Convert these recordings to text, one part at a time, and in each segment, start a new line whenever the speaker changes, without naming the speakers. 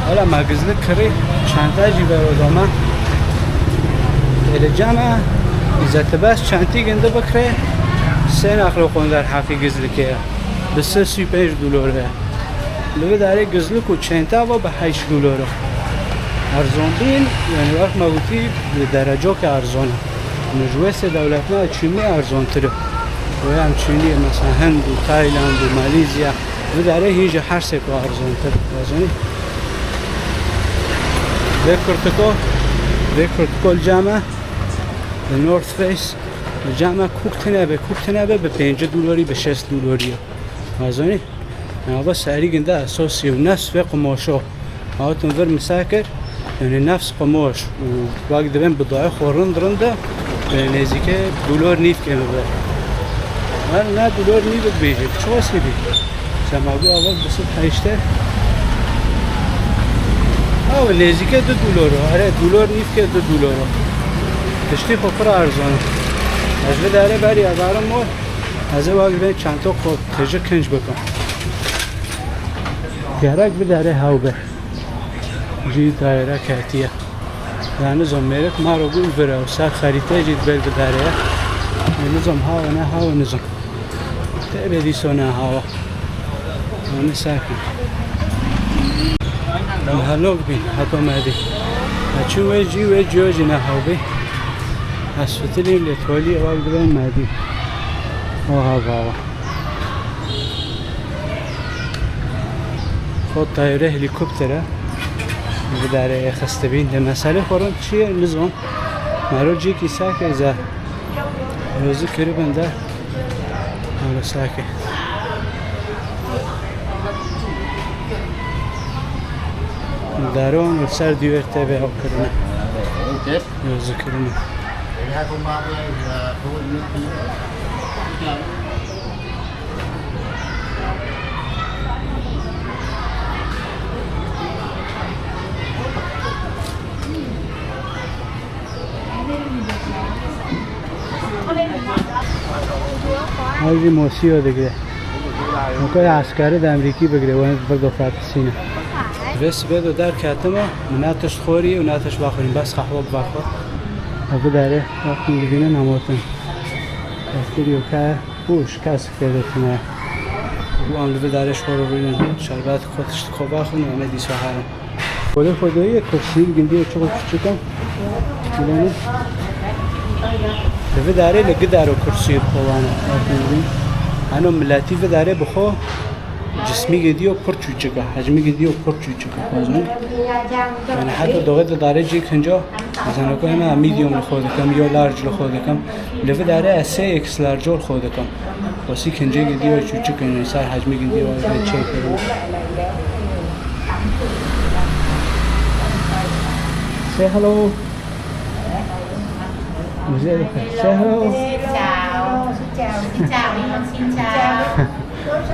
حالا مغزل کری چند تا جیب رو الجامعة إذا تباس شانتي جنده بكره سين أخلو قندر حافي جزلك يا بس $35 لو داري جزلك وشانتا $8 أرزون بين يعني وقت ما قلتي بدرجة كأرزون نجوس دولتنا تشيمي أرزون ترى ويام تشيني مثلا هند وتايلاند وماليزيا وداري هيجي حرسك وأرزون ترى وزني ذكرتكو الجامعة النورث فيس الجامعة کوکتنه به $5 به $6 مازنی انا بس سعری گنده اساسی و نفس و قماشو هاتون ور مساکر یعنی نفس قماش و وقت دبن بضاعه خورند رنده نزدیک $1.5 که میبره نه $1.5 بیجه چه واسه بی سماگو اول بس پایشته او نزدیک $2 آره $1.5 که $2 تشتی خوب ارزانه از داره بری از آرام مول از واقع به چند تا خود تجه کنج بکن گرک بداره هاو به جی دایره کاتیه یعنی زمیرک ما رو گول بره و سر خریطه جید بر بداره نظام هاو نه هاو نظام تبدی سونه هاو اون ساکن هلوک بین حتی مادی چون وی جوجی نه هاو بی اسفتلیم لتوالی اول دبن مادی ها بابا خود طایره هلیکوپتره بداره خسته بین ده مسئله خورم چیه نظام مرو جی کی ساکه زه روزی کری بنده مرو ساکه دارون و سر دیورته به او کرنه روزی کرنه هذه موسيقى دقيقة ممكن عسكري ده أمريكي بقدر وين برضو فاتسينه بس بدو دار كاتمه مناتش خوري وناتش باخورين بس قهوة باخور أبو داره وقت می‌بینه نموتن استریو که بوش کس کرده تنه و آمده دارش خور رو بینه شربت خودش خوب باخون و آمدی سوهرم خدایی کرسی گندی چقدر چکم می‌دونی به داره لگه داره کرسی خوانه هنو ملاتی به داره بخو جسمی گدی و پر چوچکه حجمی گدی و پر چوچکه بازم یعنی حتی دوغه داره جی کنجا مثلا که من میدیوم خود کم یا لارج خود کم لفه داره اس ایکس لارج خود کم واسه کنجا گدی و چوچکه یعنی سر حجمی گدی و چک کرد Say hello. Say hello.
Xin chào. Xin chào đi con xin chào.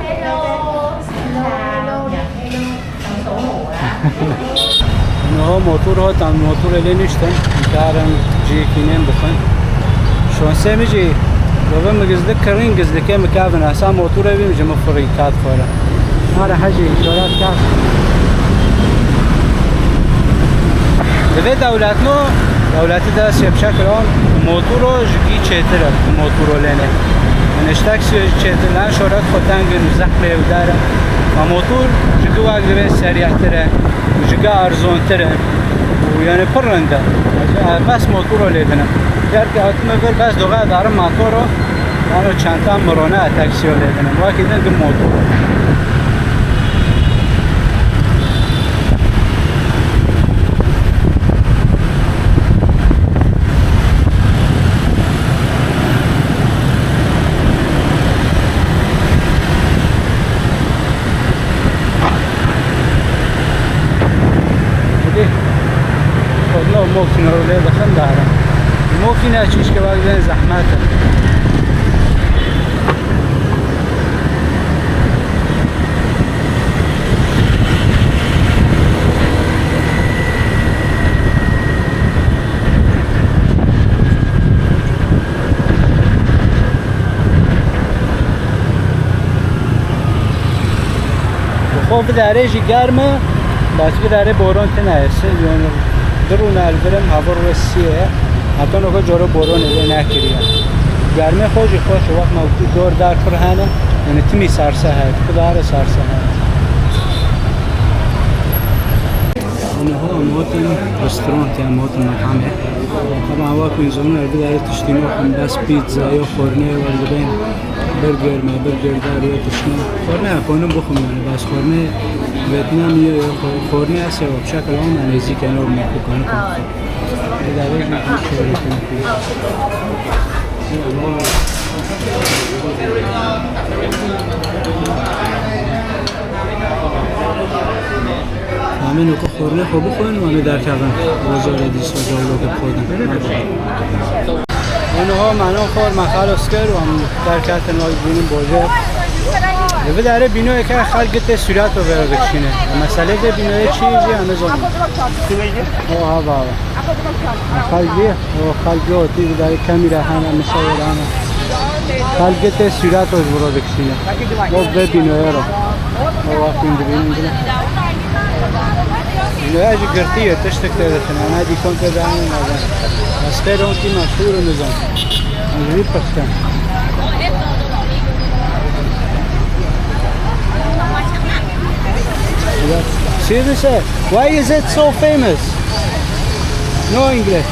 Hello. Xin chào. Hello. Xấu hổ á.
Nó motor ها tam motor ele nişten. Darım G2'nin bakın. Şu an semici. Baba mıgızlık karın gızlık mekavın asa motor evi mi cema fırı kat fara. Hara hacı dolar kat. Ve دولتی دست بشکل آن موتورو جگی چهتره موتورو لنه نشتاک چهترلن شورت خودن گن زحمه و داره و موتور جگی واقعی سریعتره و جگی ارزونتره و یعنی پرنده بس موتورو لیدنه در که حتما بر بس دوغه دارم موتورو آنو چند تا مرانه تاکسیو لیدنه واقعی دن موتور ممكن أروح دخل دارا ممكن أشيش كواجد زحماته وخوف داريجي قارمة بس بداره باران تنهسته یعنی درون البرم هوا رو سیه حتی نگاه جارو باران ایده نکریه گرمه خوشی خوش وقت موجود دور در فرهنه یعنی تمی سرسه هست کداره سرسه هست اونها امواتن رستورانت یا امواتن مطعمه طبعا واقع این زمان رو بداره تشتینو خم بس پیتزا یا خورنه و بین برگر ما برگر داری یا تشنه خورنه اکنون بخون یعنی بس خورنه ویتنامی یا خورنه هست یا بشکل هم نزدیک کنار میکنه بداره یک شوری کنه همه نوکو خورنه خوب بخورن و همه در کردن بازار دیس و جاولو که خودن اونها منو خور مخلص کرد و هم در کردن های بینیم بازار و داره بینوی که خلقت صورت رو برده کشینه مسئله ده بینوی چیزی همه زمان اوه ها بابا خلقی آتی داره کمی رهنه مسائل همه خلقت صورت رو برده کشینه باز به بینوی رو وقتی این بینیم بینوی اجی گرتیه تشتک تردشن همه دیکن که دهنه نازن بس خیر اون که مشهور نزن انجوری پسکن Seriously, why is it so famous? No English.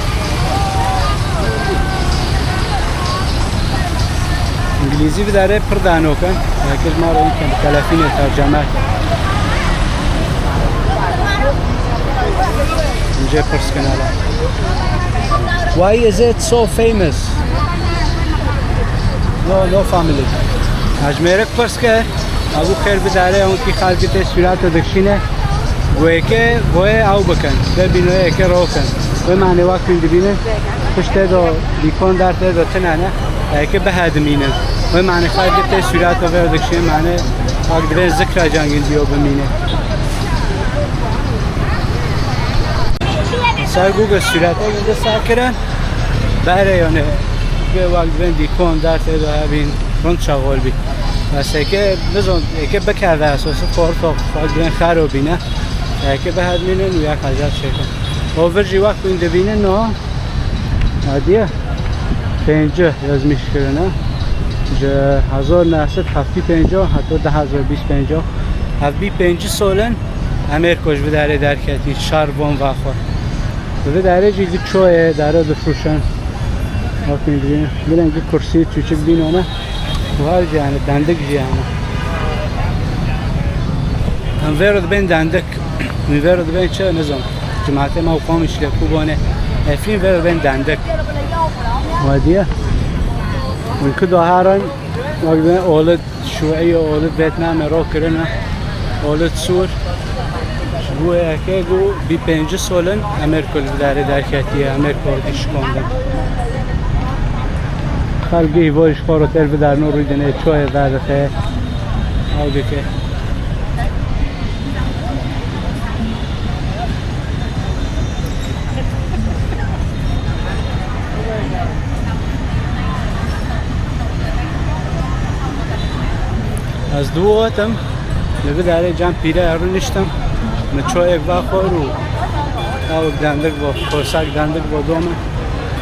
انگلیزی به داره پر دانو کن لیکن ما رو این تلفین ترجمه اینجا پرس کن الان Why is it so famous? No family. اجمیرک پرس که ابو خیر بداره اون کی خالقی تصویرات دکشینه گویه که گویه او بکن ببینویه که رو کن و معنی وقت این دبینه پشت دو بیکن در دو تنانه که به هدمینه و معنی خالقی تصویرات رو دکشینه معنی وقت دبین ذکر جنگین دیو بمینه سر گوگل صورت ها اینجا سر کرن بره یا نه که وقت دبین دیکن در دو هبین رند شغال بی بس که بزن که بکرده اساس کار تا فاجعه خرابینه که به حد مینن و یک هزار شکن آورجی وقت این دبینه نه عادیه پنجه یازمیش کرده جه 1975 حتی 2025 هفتی 5 سالن امریکاش بداره در کتی شربان و خور به داره چیزی چوه داره بفروشن وقت این دبینه بلنگ کرسی چوچک بینونه وهذا يعني دندق جيانا هم فيرد بين دندق من فيرد بين شو نظام جماعته ما وقامش لكوبانه فين فيرد بين دندق واديه والكدو هارن وقبل اولد شوعي اولد فيتنام روكرنا اولد سور شو هكذا بي 5 سالن امریکا داره در کتی امریکا دیش کندن خلقی وایش خورو تر بدر نور رویدنه چوه دردخه آگه که از دو آتم لبه داره جمع پیره ارو نشتم من چوه یک وقت رو آگ دندک با خورسک دندک با دومه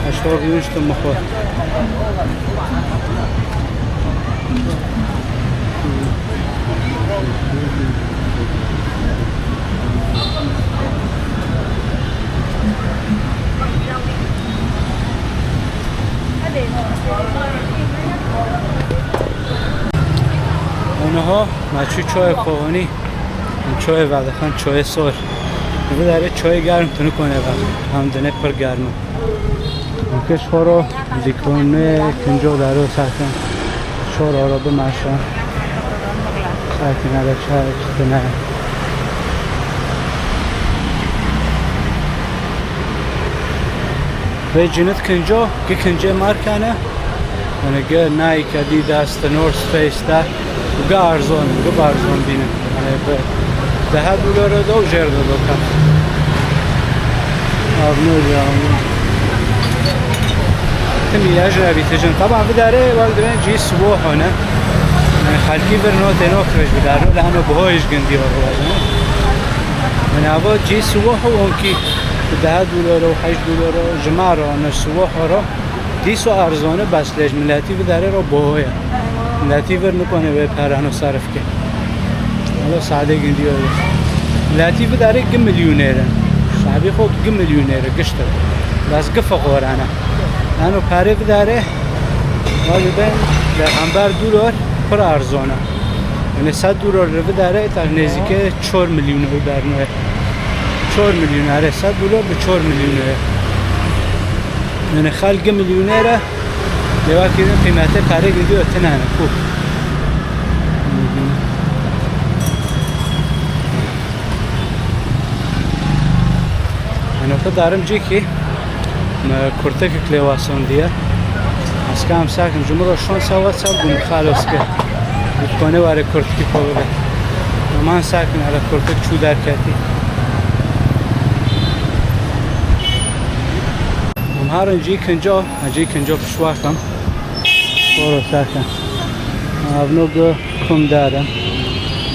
اشتاق نشتم مخور اونها مچو چای کوانی چای وقتاً چای سر میگه داره چای گرم تونو کنه و هم دنه پر گرمه مکش خورو دیکنه کنجا داره ساکن شور آرا به ماشان ساکن على چای چتنه و جنت کنجا که کنجا مارکانه انا گه نایک ادیداس نورث فیس ده وقا ارزون بینه ده $10 دو جرد دو کم آبنو جامو تمی اجنبی تجن طبعا بداره والدوین جی سبوح هونه خلقی برنو تنو کرش بداره لحنو بهایش گندی ها من هوا جي سواح وانكي $10 و $8 جمعه انا سواح را دیسو ارزانه بس لیش ملتی و داره را باهایه ملتی ور نکنه به پرهنو صرف که حالا ساده گندی ها ملتی و داره گم میلیونیره شعبی خود گم میلیونیره گشته بس گفه قارانه انو پره و داره ولی بین لغنبر $1 پر ارزانه یعنی $100 رو داره تا نزدیک 4 میلیون رو در نوه 4 میلیون اره $100 به 4 میلیونه یعنی خلق میلیونره دیوا که قیمت پره گیدی و تنانه خوب انا دارم جی که کرتک کلیواسون دیه از که هم ساکن جمعه شون سواد سال گم خالص که بکنه واره کرتکی پاوه من ساکن على کرتک چو در کتی هر جی کنجا پشواکم برو ساکن ابنو کم دارم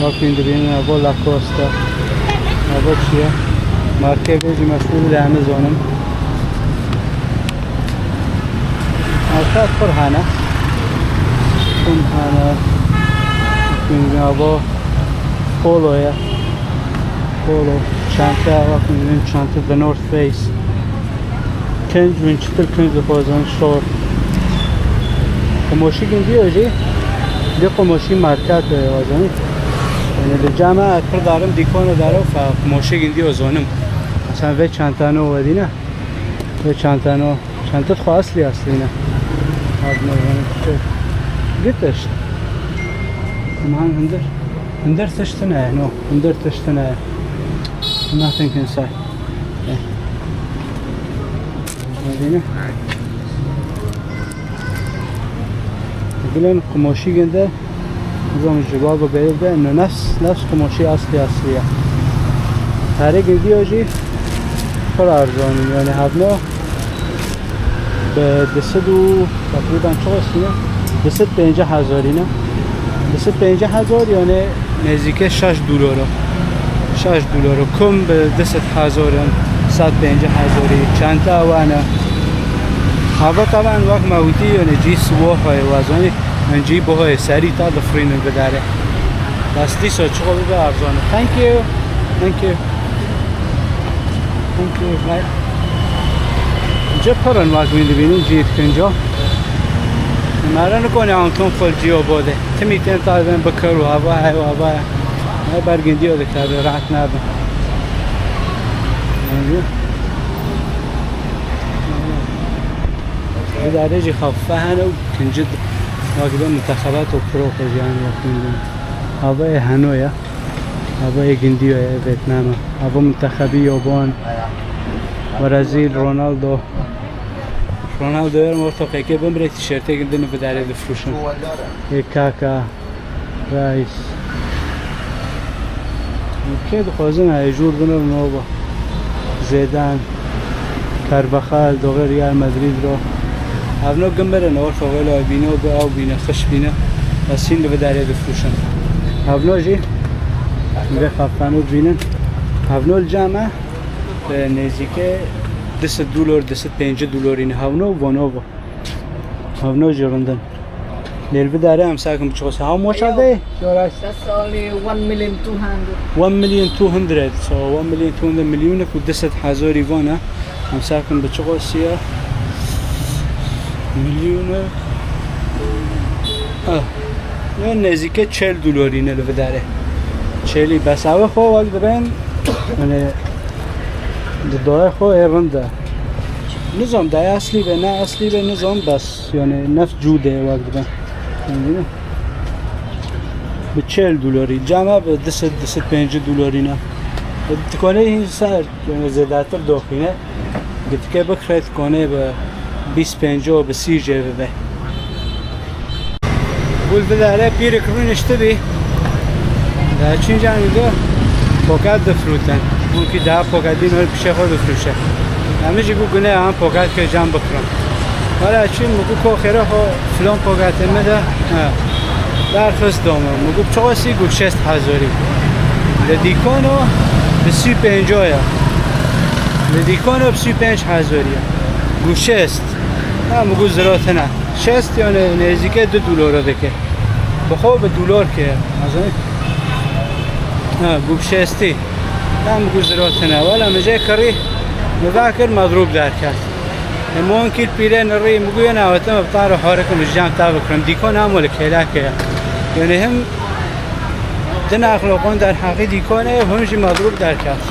واقعی دبینم ابو لاکوستا ابو چیه مارکه بیجی مشهور در همه زانم مارکه پر هنه کم هنه کنجا ابو پولویه پولو چانته واقعی دبینم چانته The North Face کنج من چطور کنج بازان شور قماشی گندی آجی دی قماشی مارکت آزانم یعنی دی جمع اکر دارم دیکانو دارم و قماشی گندی آزانم مثلا وی چانتانو ودی نه وی چانتانو چانتت خواه اصلی نه آب نوانم چطور گیتشت من هندر تشتنه نو هندر تشتنه nothing inside مدينة يقولون قماشي جنده نظام الجباب وبعيد ده إنه نفس قماشي أصلية هاري جندي أجي كل أرزاني يعني هذنا بدسدو تقريبا شو اسمه دست 50,000 نه دست 50,000 يعني نزدیک $6 $6 کم به دست 1000 150,000 چند تا وانا هوا طبعا وقت موتی یعنی جی سواه های وزنی من جی بهای سری تا دفرین بداره بس دیسا چقدر به ارزانه thank you اینجا پرن وقت میدونیم جیت کنجا مرا نکنه آنتون فل جی آباده تمیتن تا بین بکر و هوا ما برگندی ها دکتر راحت نبن درجة خفيفة هنا وكنجد واجد منتخبات وبرو يعني وكنجد هذا هانويا هذا جنديو يا فيتنام هذا منتخبي يابان برازيل رونالدو مرتقي كي بمري تيشيرتي قدنا بداري دفروشن كاكا رايس كيد خوزنا يجور بنا نوبا زيدان كارفاخال دوغ ريال مدريد رو هفنو گمبرن اور فوقل آبینه و به آبینه خش بینه بس این به داره بفروشن هفنو جی به خفانو بینن هفنو الجامعه به نزدیک $10 $5 این هفنو وانووا هفنو جرندن لیل به داره هم ساکن بچوس how much are they?
That's only 1,200,000
1,200,000 so 1,200,000 میلیون کو 10,000 وانه هم ساکن بچوسیا میلیونه نه نزدیک $40 اینه لو داره 40 بس اوه خو وقت بین یعنی دای خو ایرنده نظام دای اصلی به نه اصلی به نظام بس یعنی نفس جوده وقت بین به $40 جمع به $10 $5 نه تکنه این سر یعنی زیادتر داخینه گفت که بکرد کنه به 20-50 به 30 جیبه به بول بداره پیره کرون اشتبی در چین جانیده پاکت دفروتن بول که ده پاکتین ها پیشه خود دفروشه همه جی گو گنه هم پاکت که جمع بکرم حالا چین مگو که خیره ها فلان پاکت مده در خست دامه مگو چاسی گو 6,000 لدیکانو بسی پنجایا دیکانو بسی 5000 گوشه است هم گو زرات نه شست یا نزدیک $2 دکه بخواه به دلار که از گوب شستی هم گو زرات نه ولی مجه کری مذاکر مضروب در کرد ممکن پیره نری مگوی نواتم بطار حارکم جمع تا بکرم دیکان هم ولی کهلا که یعنی هم دن اخلاقان در حقی دیکانه همشی مضروب در کرد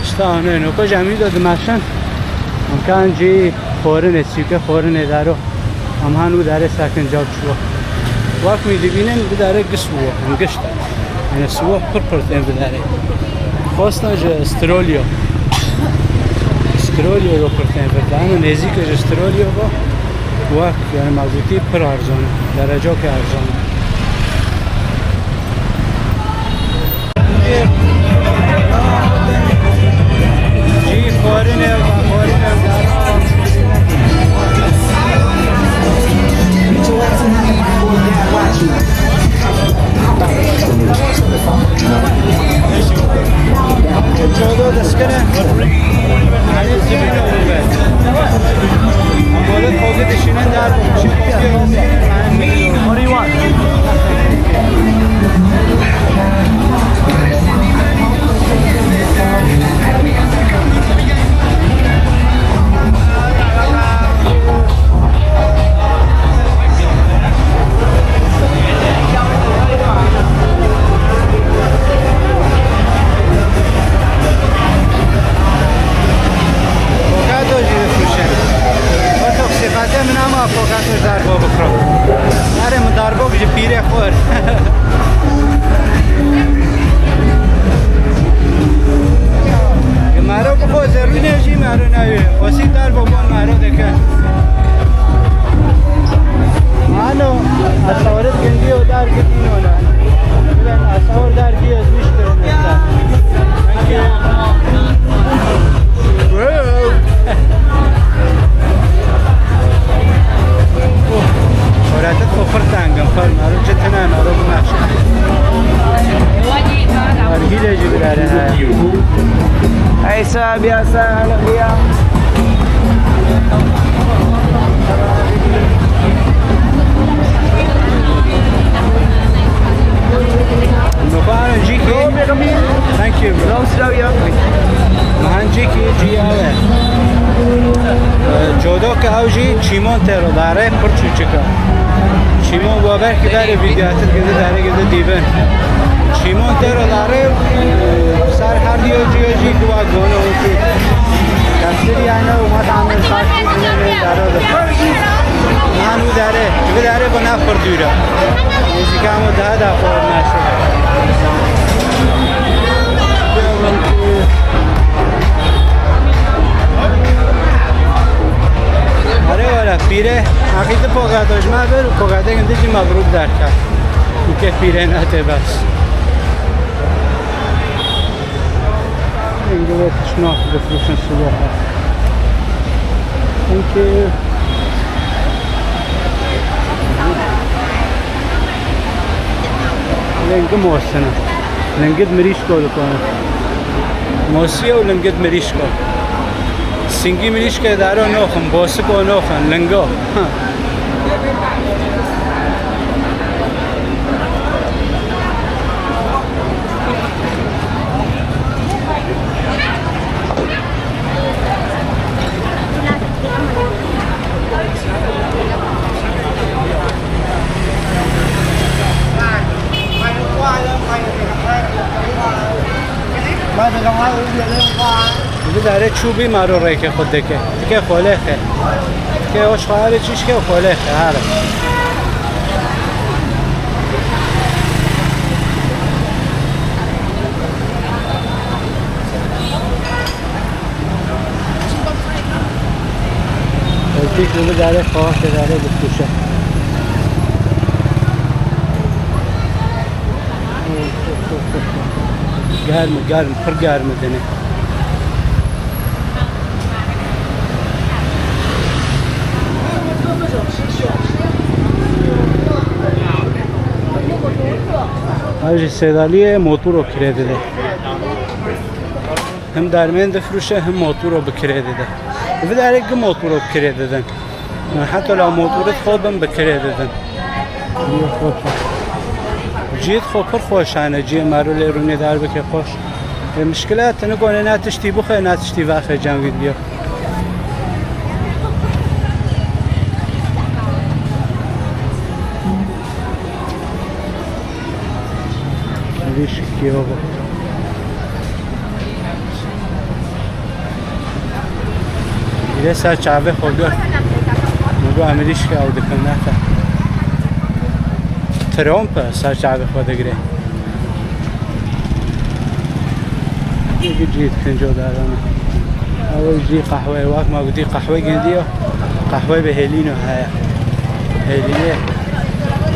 اشتانه نوکا جمعی داده مشن ممکن جی خورنه سیکه خورنه دارو هم هنو داره ساکن جاب شو وقت می دیبینن بداره قسوه هم قشت یعنی سوه پرپرتين بداره خواستن جا استرالیا رو پرتين بداره اما نزیک جا استرالیا با وقت یعنی موضوعی پر ارزانه درجا که ارزانه جی خورنه جادو دستکنه هنی زمینه اوبه امالت خوگه دشینن در بمشی What do you want? من هم افاقتش در با بکرم نره من در با بجه پیره خور مرا بخوا ضروری نشی مرا نوی واسید در با بان مرا دکن مانو اصورت گندی و در گندی نونا بلن اصور در گی از میش کرنستا خوراتت خوفر تنگم خور مارو جتنه مارو بمخشه مارگی لیجی براره های ایسا بیا سهل بیا نفعنا جيكي thank you مهان جيكي جي آوه جودا که اوجی چیمان ترو داره پر چوچکا چیمان بابر که داره ویدیواتت گده داره گده دیبن چیمان ترو داره سر هر دیو جی که با گونه ہوتی کسری یعنی اومد عمل خاشتی کنه داره مانو داره که داره با نفر دوره نیزی که همو ده خورد نشد آره والا پیره عقیده پاگرداش مبر پاگرده گنده جی مضروب در کرد که پیره نته بس اینجا باید تشناف بفروشن سلوح هست اینکه لنگه موسنه لنگه مریش کلو کنه موسیه و لنگه مریش کل سنگی مریش که داره نوخم باسک و نوخم لنگه دیگه داره چوبی مرو ری که خود دکه دیگه خاله خه که آش خواهر چیش که خاله خه هره دیگه داره خواه که داره بکوشه گرم پر گرم دنه آج سیدالی موتور رو کرده ده هم درمین دفروشه هم موتور رو بکره دادن و در یک موتور رو بکره دادن حتی لو موتورت خوبم بکره دادن جيت خوبر خوش أنا جي مارو ليروني داربك خوش المشكلة تنقول أنا تشتي بخير أنا تشتي باخر جانبي بيو ليش كيو إذا صار شعبي خودو نقول عمليش كأو دكاناته ترامپ سر شعب خود گره جيت كنجو دارنا اول جي قهوه وقت ما قدي قهوه جنديه قهوه بهلينو هاي هلينه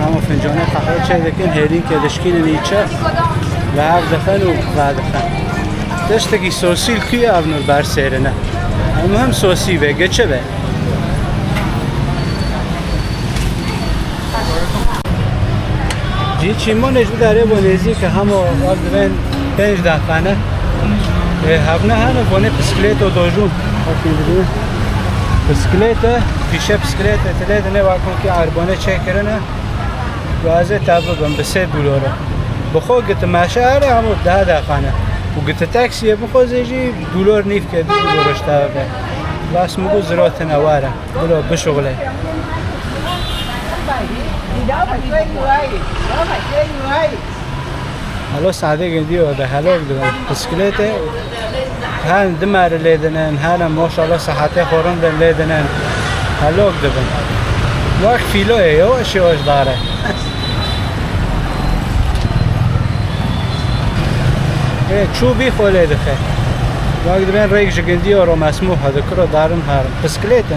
اما فنجان قهوه چه دكن هلين كدشكين نيچه بعد دخل وبعد دخل دشتگي سوسيل كي ابنور بر سيرنه المهم سوسي بگه چه به جی چیمونش داره بونیزی که همو وقت بین 5 دقیقه هفنه هنه بونه بسکلیت و دوجون بسکلیت پیشه بسکلیت تلیت نه واکن که عربانه چه کرنه وازه تابم به $3 بخو گت ماشه اره همو 10 دقیقه نه و گت تاکسی بخو زیجی $1 نیف که $2 تابه بس مگو زرات نواره بلو بشغله هلو سعدي قديو ده هلو ده بسكليته هان دمار ليدنن هانا ما شاء الله صحته خورن ده ليدنن هلو ده بن واقف فيلو ايو شوش داره ايه شو بي خوله ده خير واقف ده بن ريك جنديو رو مسموح هذا كرو دارن هارم بسكليته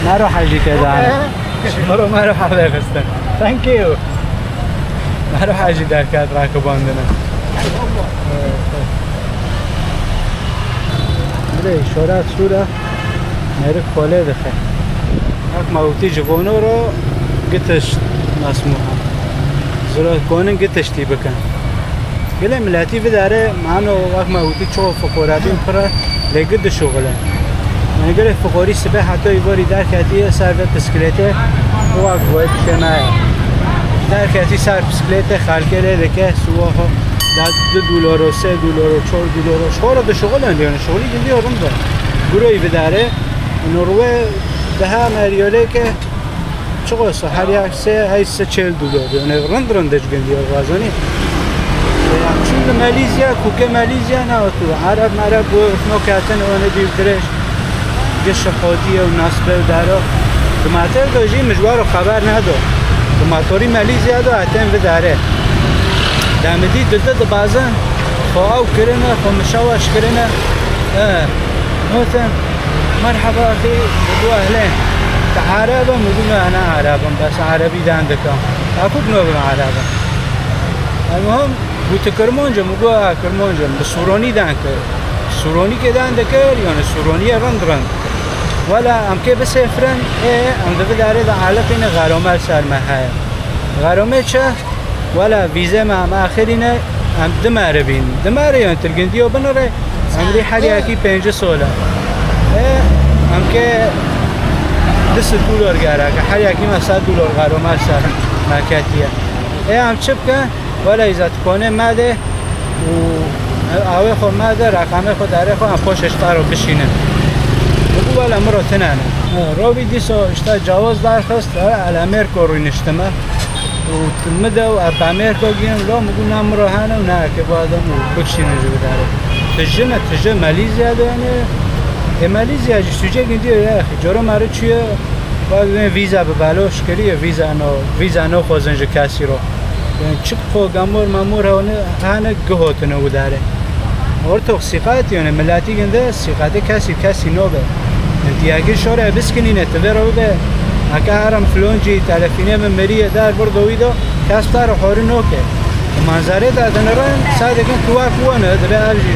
ما روح اجي كذا انا ما روح على غستن ثانك يو ما روح اجي داركات راكب عندنا بري شورات صورة نرك خوله دخل هاك موتي جغونو رو قتش مسموحة زرات كونن قتش تي بكن قلت ملاتي في داره معنا هاك موتي تشوف فقوراتين خرا لقد شغله من قال فقوري سبه حتى يباري در كاتي سر بسكليته وقت باید کنه در کتی سر بسکلیت خالکه لکه سواه داد $2 $3 $4 شغل ده شغل اندیانه شغلی جدی آرام ده گروهی بداره نروه ده مریاله که چقدر هر یک سه $40 یعنی رندش جدی آوازانی چون ماليزيا کوکه ماليزيا نه تو عرب مرب و نکاتن آن دیوترش جش خودیه و نسبه داره دماتر داشتی مجبور خبر نداره دماتوری ماليزيا دو اتن و داره دامدی دلته بازن خواهو کرنه خو مشاوش کرنه نوتن مرحبا اخي بدو اهلين عربا مدون انا عربا بس عربي داندكم اكو بنوبم عربا المهم بوت کرمانجا مگو کرمانجا بسورانی دانکر سورانی که داندکر یعنی سورانی رند ولا ام که بسفرن ام داره ده علاقین غرامه سرمایه غرامه چه ولا ویزا ما آخرینه ام دماره یعنی تلگندیو بنره امری حالی اکی 5 ساله ام که $10 گره که حالی اکی ما $100 غرامه سر مکاتیه ام چه بکن ولا ایزد کنه مده و آوه خود مده رقمه خود داره خود ام پاشش رو بشینه بگو ولی مرا تنانه راوی دیسو اشتا جواز درخواست الامریکا روی نشتمه و تمده و اب امریکا گیم لا مگو نه مرا هنه و نه که بادم بکشینه جو داره تجه ماليزيا دانه ماليزيا جستوجه گندی یا اخی جارو مرا چیه باید ویزا ببلاش کریه ویزا نو خوزنج کسی رو چک خو گمور مامور هنه گهاتنه و داره ارتو صفات یعنی ملاتی گنده صفات کسی نوبه انتیاگی شوره بسکنینه تبرو به اگه هرم فلونجی تلفینه من مریه در بردویدو کس تر حوری نوکه منظره دادن رن ساده کن توار وانه داره ارجی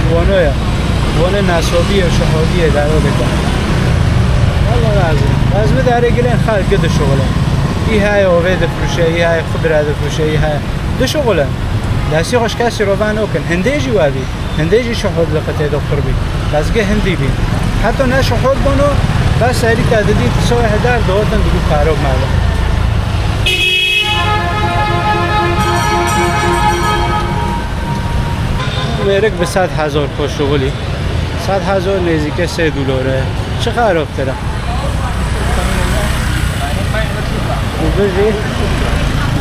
وانه ناسوبیه شهادیه داره بکن والله لازم داره گلین خالق گده شغله های اوید فروشه های خضره فروشه های دو شغله دستی خوش کسی رو بان اوکن هندیجی وابی هندیجی شهود لقطه دکتر بی بسگه هندی بی حتی نه شهود بانو بس سری تعدادی تسوی هدار دوتن دیگه کارو ماله میرک به 100,000 خوش شغلی 100,000 نزدیک $3 چه خراب تره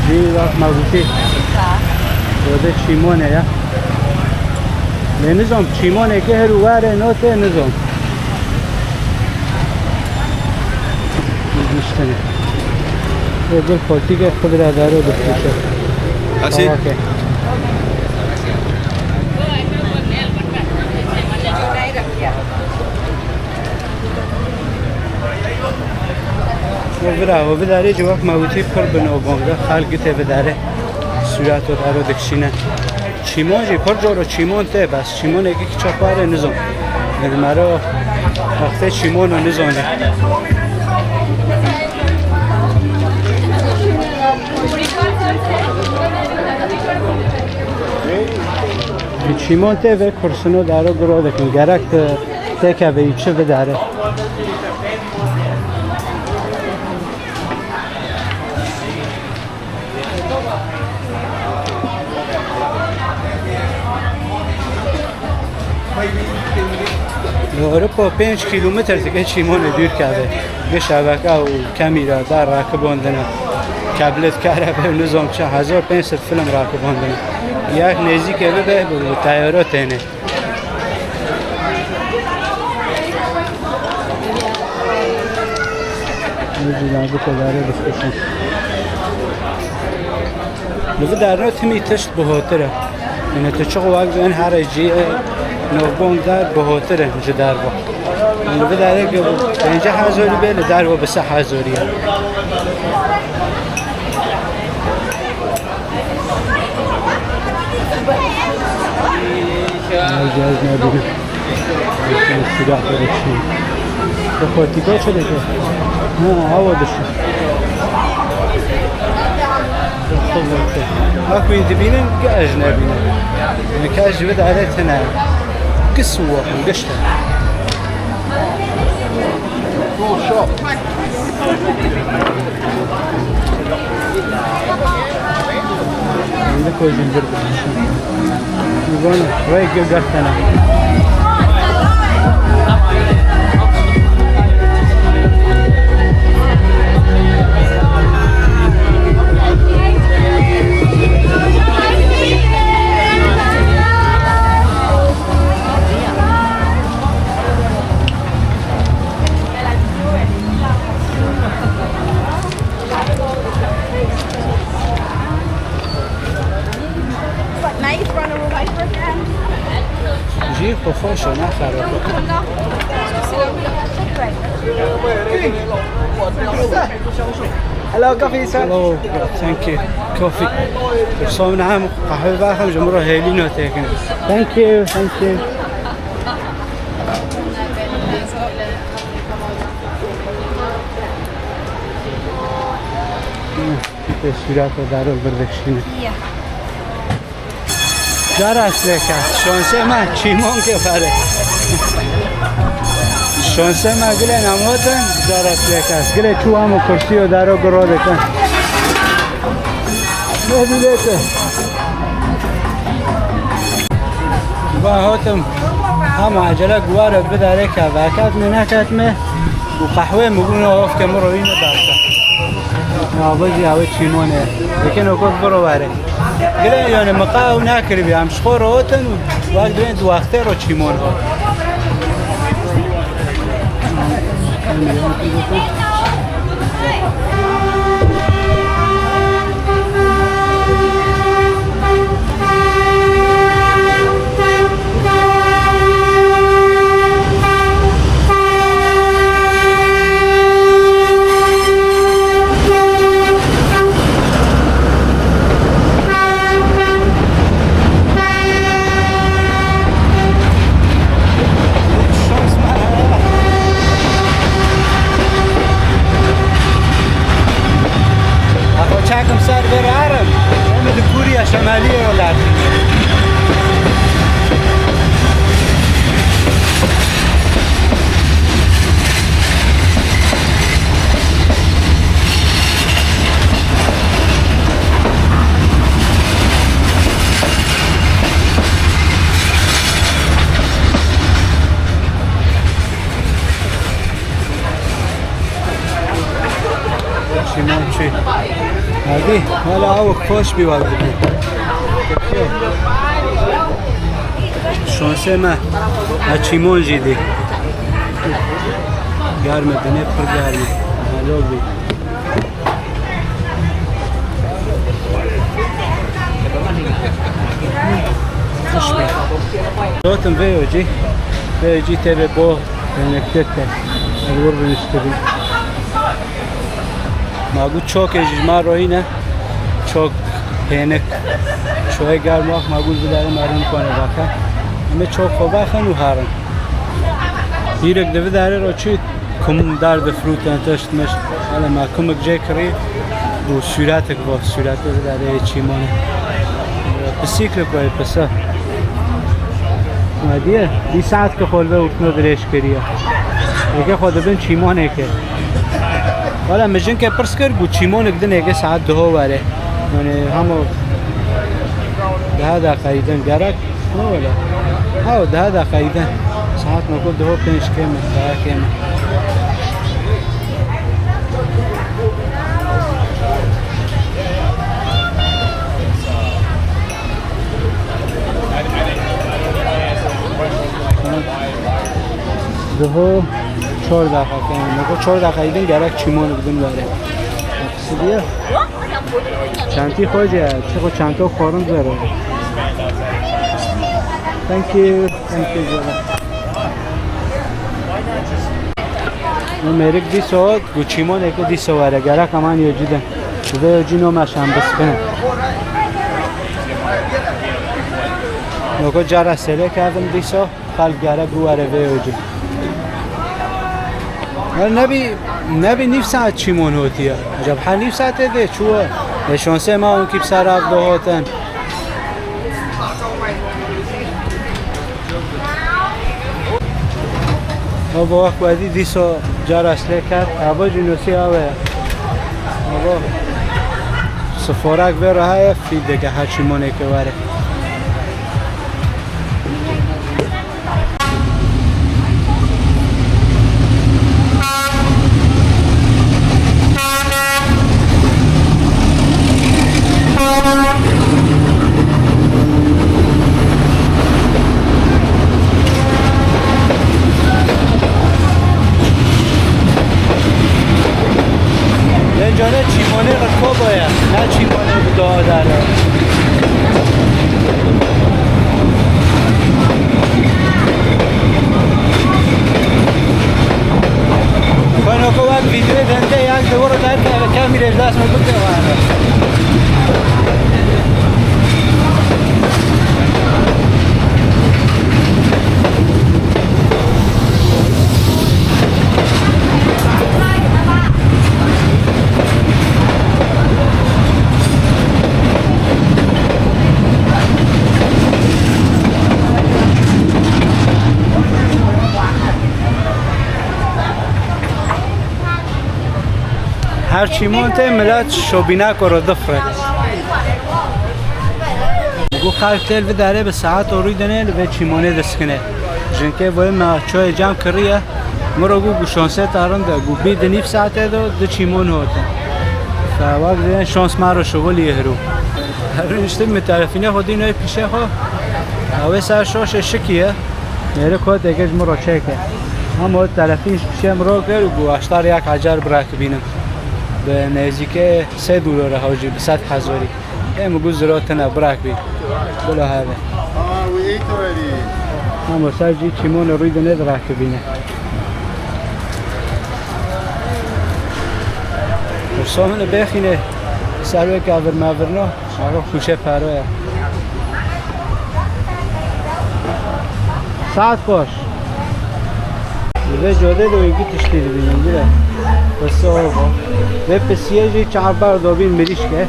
جی وقت موجودی بوده چیمونه یا به نظام چیمونه که هر واره نوته نظام میشتنه یه گل خورتی که خود را داره بفروشه
Así.
و بداره جواب موتی پر بنوبانگه خلقی ته بداره صورت و داره دکشینه چیمون جی پر جورو چیمون ته بس چیمون اگه که چاپاره نزون مرا وقتی چیمون رو نزونه چیمون ته و کرسنو داره گروه دکن گرک ته که به ایچه بداره اروپا 5 کیلومتر دیگه چیمون دور کرده به شبکه و کمیرا در راکباندنه کابلت کاره به نظام 1500 فیلم راکباندنه یک نزدیک به تیارات اینه لازم داره بسشن لذا در نوت همی تشت بهاتره یعنی تو چه وقت این هر جیه نوبون در بهاتره میشه در با لذا داره که 50,000 بیل در با به 100,000 جاز نبینه سلاح برشی به خورتیکا چه دیگه؟ نه هوا دشت اكو يدبينن كاج نبينا يعني كاج بدا عليه تنا قسوه وقشته عندك وزن برد يبون رايق قرتنا جي خفاش نخرب Hello, coffee, sir. Hello, thank you. Coffee. So نعم قهوة باخم جمرة هيلينو تاكن. Thank you, thank you. تصویرات رو دارو برداشتیم. درست لکه شانسه من چیمون که فره شانسه من گله نموتن درست لکه گله تو همو کرسی و دارو گروه دکن نبیلیته با هاتم هم عجله گواره بداره که وکت می نکت می و قهوه مگونه آف که مروینه دارتا آبازی هوا چیمونه لیکن اوکت برو بره گله یعنی مقاو نکری بیم شخور هاتن و وقت دوین دو وقته رو چیمون ها سر برارم امد کوریا شمالی رو لرزیم چی؟ هادی حالا آوک خوش بیوال بگی شانسه ما چیمون جیدی گرمه دنه پر گرمه حالا بی خوش بی دوتم ویو جی تبه بو بنکتت الور بنشتبی ماگو چوک اجماع روی نه چوک هنک شوی گرم وقت ماگو بداره مارن کنه باکه همه چوک خوبه خنو هارن بیرک دوی داره رو چی کم درد فروت انتشت مشت حالا ما کمک جای کری و سرعت با سرعت داره چی مانه بسیکل کوی پسا مادیه 20 ساعت که خلوه اتنو درش کریه اگه خود بین چی مانه که حالا مجن که پرس کر گو چیمون اگدن اگه ساعت ده واره یعنی همو 10 دقیقه گرک نه ولا ها 10 دقیقه ساعت نکو ده پنج کمه ده کمه ده 4 دقیقه نکو 4 دقیقه گرک چیمون اگدن واره سیدیه چندی خوجه چه خود چند تا خورم داره thank you نمیرک 20 ساعت گوچیمون اگه 20 واره گرک همان یه جیدن شده یه جینو مشم بسکنه نکو جره سله کردم 20 ساعت خلق گرک گواره ویو جی نبی نیف ساعت چیمون هوتیه عجب هر نیف ساعته ده چوه شانسه ما اون که بسر عبده هاتن ما با وقت بعدی دیسا جرسله کرد عبا جنوسی آوه عبا سفارک بره های فیده که هر چیمونه که وره جانه چیمونه رکو باید نه چیمونه بوده داره کنو که وقت ویدیو دنده یک دور در کمی رفت دست مکن هر چیمون ته ملت شوبینه کرو دفره گو خلق تل و داره به ساعت روی دنه به چیمونه دستکنه جنکه وای ما چای جام کریه مرا گو شانسه تارن ده گو بی دنیف ساعته دو چیمون هوته فواق دیدن شانس ما رو شغلیه هرو هرو نشته متعرفینه خودی نوی پیشه خو اوه سر شاش شکیه میره کود اگه مرا چکه اما طرفیش پیشه مرا کرد گو اشتار یک حجر برک بینم به نزدیک $3 حاجی به 100,000 ام گو زرات نه برک بی بلا هذا
we ate already.
اما سرجی چیمون روی دنه درک بینه سامن بخینه سروی که اول مورنا آقا خوشه پروه ساعت باش یه جاده دو ایگی تشکیل بینیم دیره بس آقا و پسیه چهار بار دابین مریشکه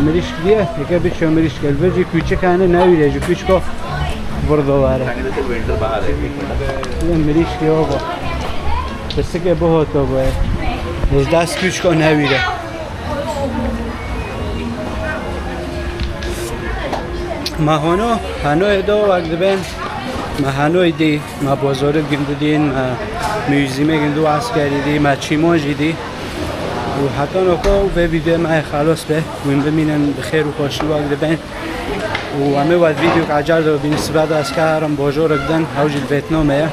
مریشک دیه یکه بیچه مریشکه البته کوچه کنه نویره جو کوچه برده واره این مریشکی آقا پسه که بهت آقا از دست کوچه نویره ما هنو ادا وقت بین ما هنوی دی ما بازار گنده دین ما میوزیمه گندو عسکری دی ما چیماجی دی و حتی نکو و ویدیو ما خلاص به ویم ببینن بخیر و خوشی وقت بین و همه وقت ویدیو که عجر دو بین سباد از کارم بازار کردن هوجی ویتنامه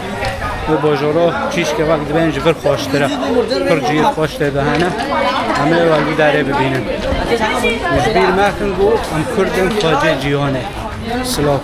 و بازارا چیش که وقت بین جفر خوشتره پر جیر خوشتره دهنه همه وقت داره ببینن مجبیر مکن گو هم کردن خواجه جیانه سلاف